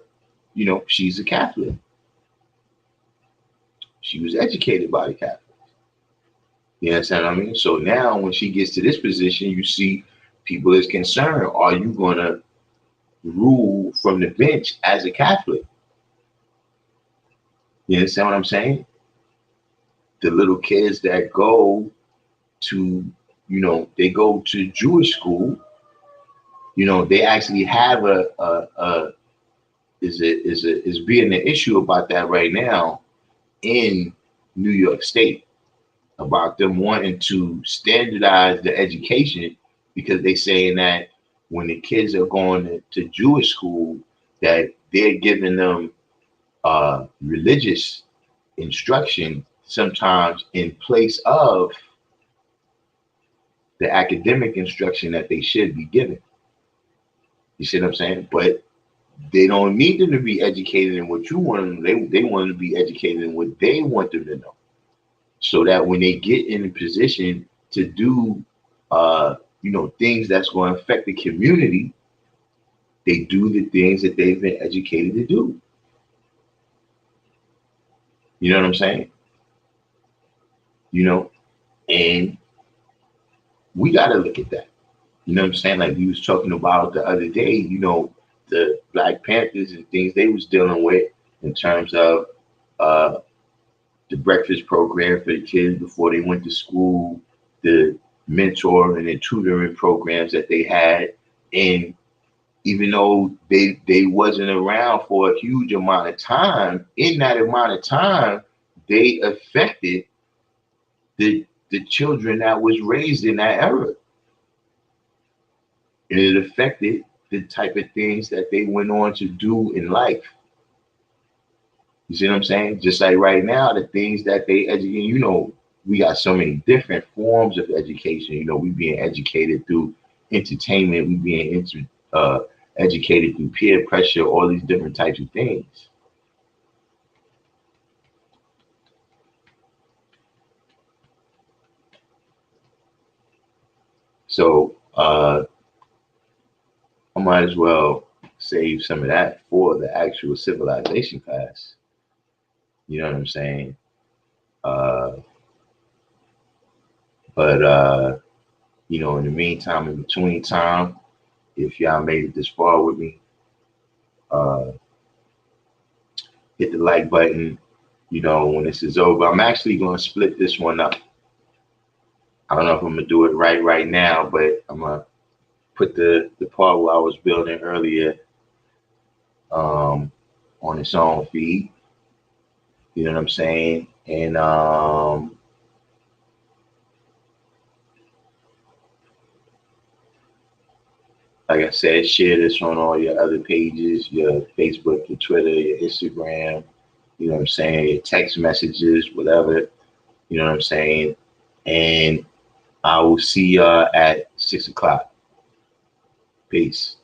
she's a Catholic. She was educated by the Catholics. You understand what I mean? So now when she gets to this position, you see people is concerned, are you going to rule from the bench as a Catholic? You understand what I'm saying? The little kids that go to, they go to Jewish school, they actually have is being an issue about that right now in, New York State about them wanting to standardize the education because they saying that when the kids are going to Jewish school, that they're giving them religious instruction sometimes in place of the academic instruction that they should be given. You see what I'm saying? But they don't need them to be educated in what you want them. They want them to be educated in what they want them to know, so that when they get in a position to do, things that's going to affect the community, they do the things that they've been educated to do. You know what I'm saying? And we got to look at that. You know what I'm saying? Like we was talking about the other day, the Black Panthers and things they was dealing with in terms of the breakfast program for the kids before they went to school, the mentoring and tutoring programs that they had. And even though they wasn't around for a huge amount of time, in that amount of time, they affected the children that was raised in that era. And it affected the type of things that they went on to do in life. You see what I'm saying? Just like right now, the things that they educate, we got so many different forms of education. We being educated through entertainment, we being educated through peer pressure, all these different types of things. So I might as well save some of that for the actual civilization class. You know what I'm saying? But in the meantime, in between time, if y'all made it this far with me, hit the like button, when this is over. I'm actually going to split this one up. I don't know if I'm going to do it right now, but I'm going to put the part where I was building earlier on its own feed. You know what I'm saying? And like I said, share this on all your other pages, your Facebook, your Twitter, your Instagram, you know what I'm saying, your text messages, whatever, you know what I'm saying? And I will see y'all at 6 o'clock. Peace.